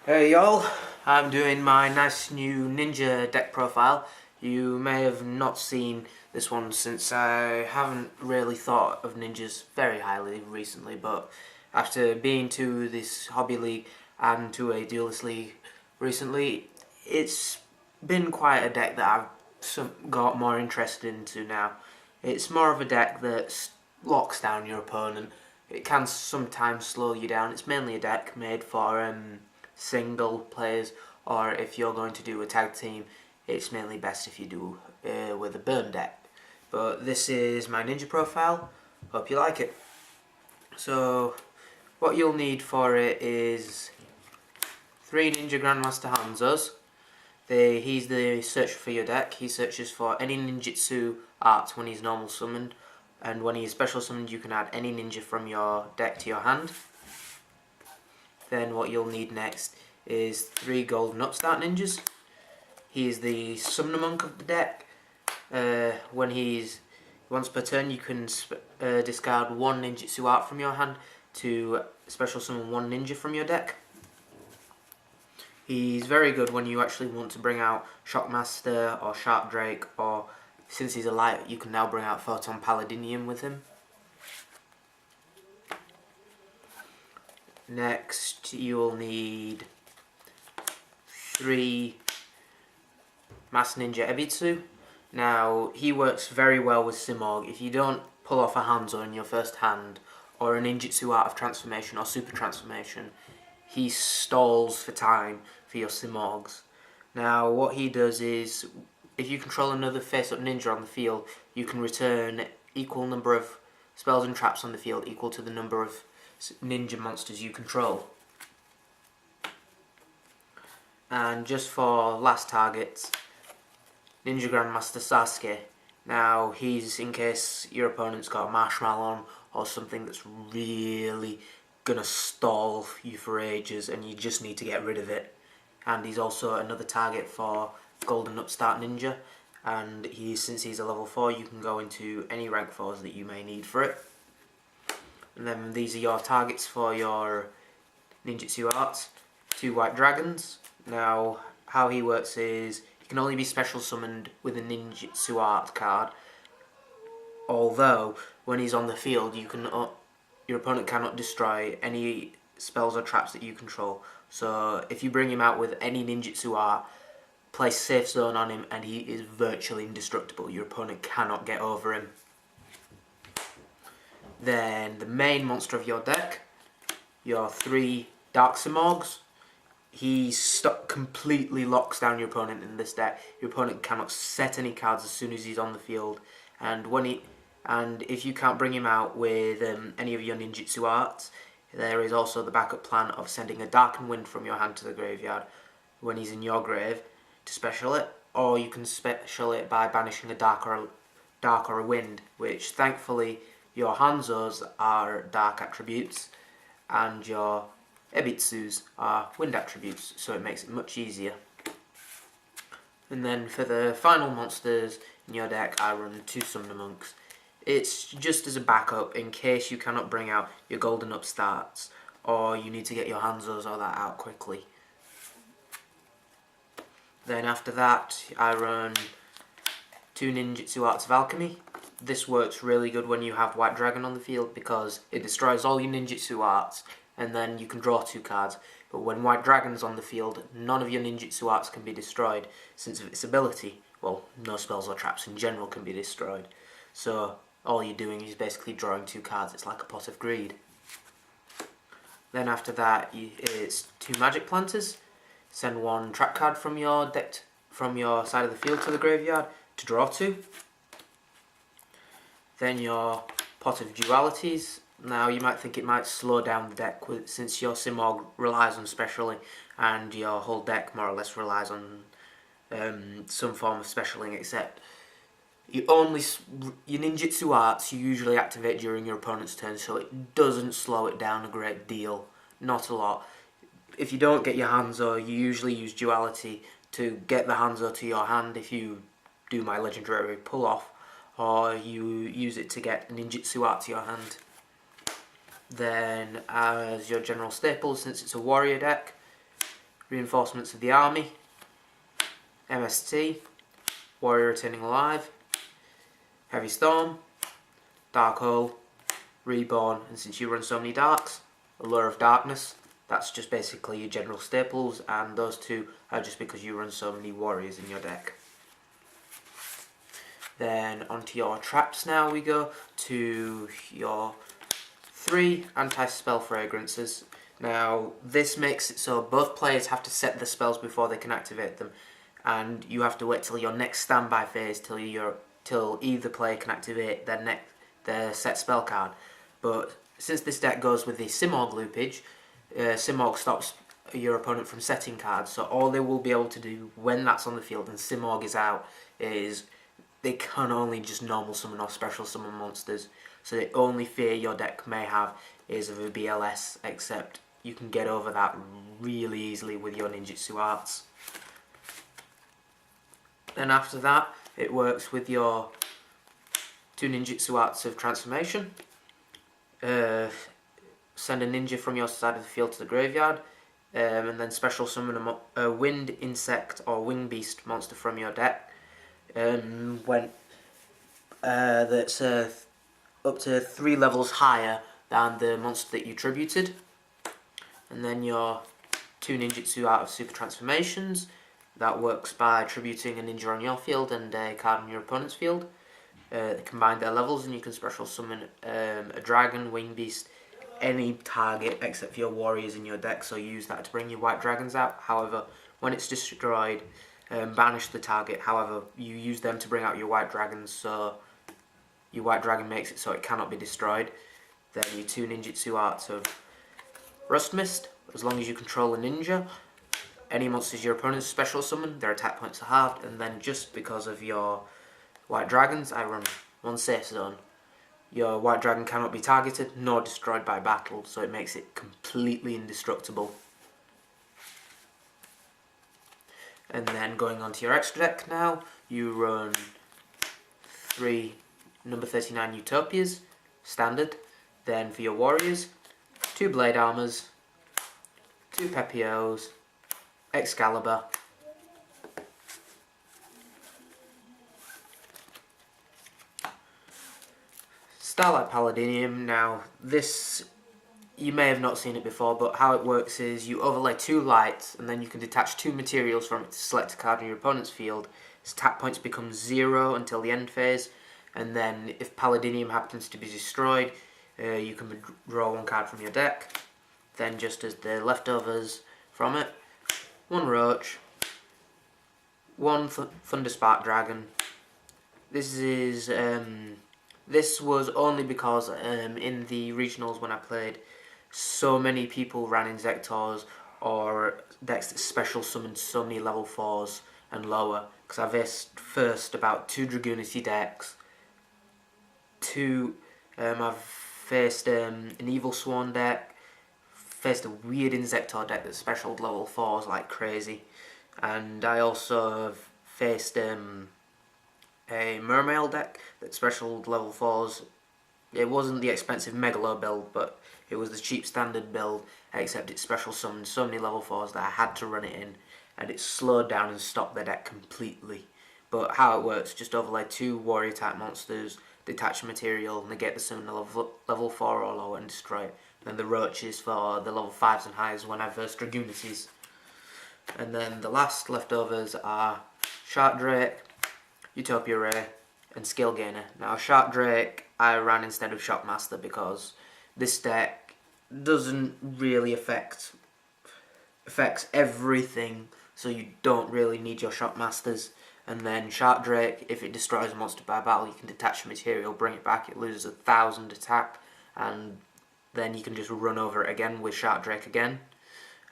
Hey y'all, I'm doing my nice new ninja deck profile. You may have not seen this one since I haven't really thought of ninjas very highly recently, but after being to this hobby league and to a duelist league recently, it's been quite a deck that got more interested into now. It's more of a deck that locks down your opponent. It can sometimes slow you down. It's mainly a deck made for single players, or if you're going to do a tag team, it's mainly best if you do with a burn deck. But this is my ninja profile. Hope you like it. So what you'll need for it is 3 Ninja Grandmaster Hanzos. He's the searcher for your deck. He searches for any ninjutsu art when he's normal summoned, and when he is special summoned you can add any ninja from your deck to your hand. Then what you'll need next is 3 golden upstart ninjas. He is the summoner monk of the deck. Once per turn you can discard 1 ninjutsu art from your hand to special summon 1 ninja from your deck. He's very good when you actually want to bring out Shockmaster or Sharp Drake, or since he's a light you can now bring out Photon Paladinium with him. Next you'll need 3 Master Ninja Ebitsu. Now he works very well with Simorg. If you don't pull off a Hanzo in your first hand, or a ninjutsu art of transformation or super transformation, he stalls for time for your Simorgs. Now what he does is, if you control another face-up ninja on the field, you can return equal number of spells and traps on the field equal to the number of ninja monsters you control. And just for last targets, Ninja Grandmaster Sasuke. Now he's in case your opponent's got a Marshmallow on or something that's really gonna stall you for ages and you just need to get rid of it. And he's also another target for Golden Upstart Ninja, and since he's a level 4 you can go into any rank 4s that you may need for it. And then these are your targets for your ninjutsu arts. 2 white dragons. Now how he works is he can only be special summoned with a ninjutsu art card, although when he's on the field your opponent cannot destroy any spells or traps that you control. So if you bring him out with any ninjutsu art, place safe zone on him and he is virtually indestructible. Your opponent cannot get over him. Then the main monster of your deck, your 3 Dark Simorgs. He completely locks down your opponent in this deck. Your opponent cannot set any cards as soon as he's on the field, and if you can't bring him out with any of your ninjutsu arts, there is also the backup plan of sending a Darkened Wind from your hand to the graveyard when he's in your grave to special it, or you can special it by banishing a dark or a wind, which thankfully your Hanzos are dark attributes and your Ebitsus are wind attributes, so it makes it much easier. And then for the final monsters in your deck, I run 2 Summoner Monks. It's just as a backup in case you cannot bring out your golden upstarts, or you need to get your Hanzos or that out quickly. Then after that, I run 2 Ninjutsu Arts of Alchemy. This works really good when you have White Dragon on the field because it destroys all your ninjutsu arts and then you can draw 2 cards. But when White Dragon's on the field, none of your ninjutsu arts can be destroyed since of its ability. Well, no spells or traps in general can be destroyed. So all you're doing is basically drawing 2 cards. It's like a pot of greed. Then after that, it's 2 Magic Planters. Send 1 trap card from your deck, from your side of the field to the graveyard to draw 2. Then your Pot of Dualities. Now you might think it might slow down the deck since your Simorg relies on specialing and your whole deck more or less relies on some form of specialing, except your ninjutsu arts you usually activate during your opponent's turn, so it doesn't slow it down a great deal, not a lot. If you don't get your Hanzo, you usually use Duality to get the Hanzo to your hand if you do my legendary pull off, or you use it to get ninjutsu art to your hand. Then as your general staple, since it's a warrior deck, Reinforcements of the Army, MST, Warrior Returning Alive, Heavy Storm, Dark Hole, Reborn, and since you run so many darks, Allure of Darkness. That's just basically your general staples, and those two are just because you run so many warriors in your deck. Then onto your traps now we go, to your 3 anti-spell fragrances. Now this makes it so both players have to set the spells before they can activate them, and you have to wait till your next standby phase till either player can activate their set spell card. But since this deck goes with the Simorgh loopage, Simorgh stops your opponent from setting cards, so all they will be able to do when that's on the field and Simorgh is out is they can only just normal summon or special summon monsters. So the only fear your deck may have is of a BLS, except you can get over that really easily with your ninjutsu arts. Then after that, it works with your 2 ninjutsu arts of transformation. Send a ninja from your side of the field to the graveyard, and then special summon a wind, insect, or wing beast monster from your deck. That's up to 3 levels higher than the monster that you tributed. And then your 2 ninjutsu out of super transformations. That works by tributing a ninja on your field and a card on your opponent's field. They combine their levels and you can special summon a dragon, wing beast, any target except for your warriors in your deck, so use that to bring your white dragons out. However, when it's destroyed, banish the target. However, you use them to bring out your white dragons, so your white dragon makes it so it cannot be destroyed. Then your 2 ninjutsu arts of Rust Mist. As long as you control a ninja, any monsters your opponents special summon, their attack points are halved. And then just because of your white dragons, I run 1 safe zone. Your white dragon cannot be targeted nor destroyed by battle, so it makes it completely indestructible. And then going on to your extra deck now, you run 3 number 39 Utopias, standard. Then for your warriors, 2 Blade Armors, 2 Pepios, Excalibur, Starlight Paladinium. Now this, you may have not seen it before, but how it works is you overlay 2 lights and then you can detach 2 materials from it to select a card in your opponent's field. Its attack points become 0 until the end phase, and then if Paladinium happens to be destroyed, you can draw 1 card from your deck. Then just as the leftovers from it, 1 Roach, 1 Thunderspark Dragon. This was only because in the regionals when I played, so many people ran Inzektors or decks that special summoned so many level 4s and lower, because I faced first about 2 Dragoonity decks, I've faced an Evil Sworn deck, faced a weird Inzektor deck that specialed level 4s like crazy, and I also have faced a Mermail deck that specialed level 4s. It wasn't the expensive Megalo build, but it was the cheap standard build, except it special summoned so many level 4s that I had to run it in, and it slowed down and stopped the deck completely. But how it works, just overlay 2 warrior type monsters, detach a material, negate the summon level 4 or lower and destroy it. Then the roaches for the level 5s and highs when I verse Dragoonities. And then the last leftovers are Shark Drake, Utopia Ray, and Skill Gainer. Now Shark Drake I ran instead of Shockmaster because this deck doesn't really affects everything, so you don't really need your Shockmasters. And then Shark Drake, if it destroys a monster by battle, you can detach the material, bring it back, it loses 1,000 attack, and then you can just run over it again with Shark Drake again.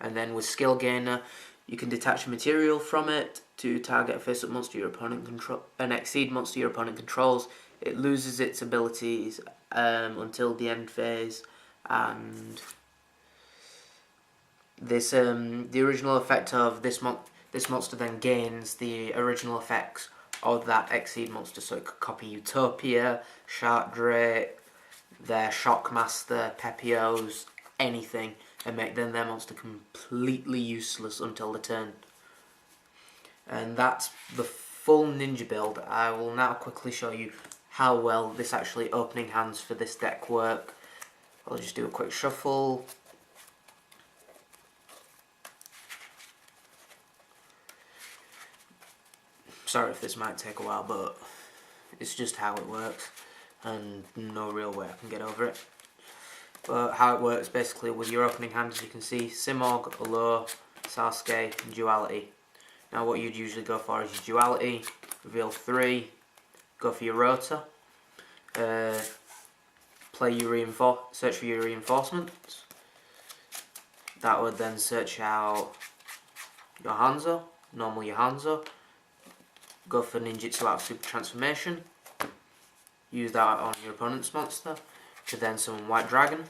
And then with Skill Gainer, you can detach a material from it to target a face-up monster your opponent controls, an Exceed monster your opponent controls. It loses its abilities until the end phase, and this the original effect of this monster then gains the original effects of that Exceed monster, so it could copy Utopia, Shark Drake, their Shockmaster, Pepios, anything. and make their monster completely useless until the turn. And that's the full ninja build. I will now quickly show you how well this actually opening hands for this deck work. I'll just do a quick shuffle. Sorry if this might take a while, but it's just how it works, and no real way I can get over it. But how it works basically with your opening hand, as you can see, Simorgh, Alola, Sasuke, and Duality. Now what you'd usually go for is your Duality, reveal 3, go for your Rota, play your search for your reinforcements. That would then search out your Hanzo, normal your Hanzo, go for Ninjutsu out Super Transformation, use that on your opponent's monster to then summon White Dragon.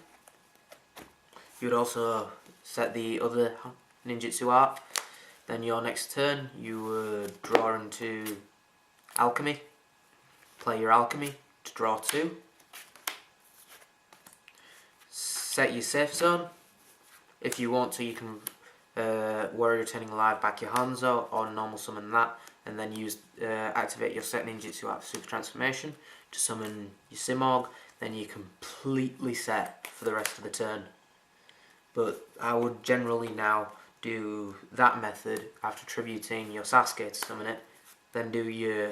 You would also set the other ninjutsu art. Then your next turn you would draw into Alchemy, play your Alchemy to draw 2, set your safe zone. If you want to, you can Warrior Returning Alive back your Hanzo or normal summon that, and then use activate your set ninjutsu out Super Transformation to summon your Simorgh. Then you're completely set for the rest of the turn. But I would generally now do that method after tributing your Sasuke to summon it. Then do your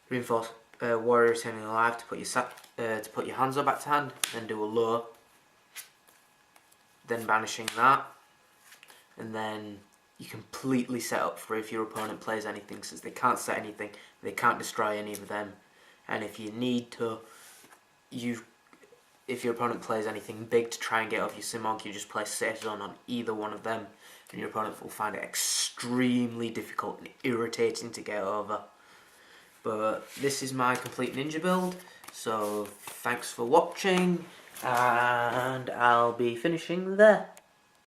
reinforce Warrior Returning Alive to put your Hanzo back to hand. Then do a low. Then banishing that, and then you completely set up for if your opponent plays anything, since they can't set anything, they can't destroy any of them. And if you need to, if your opponent plays anything big to try and get off your Simorgh, you just place safe zone on either one of them, and your opponent will find it extremely difficult and irritating to get over. But this is my complete ninja build, so thanks for watching, and I'll be finishing there.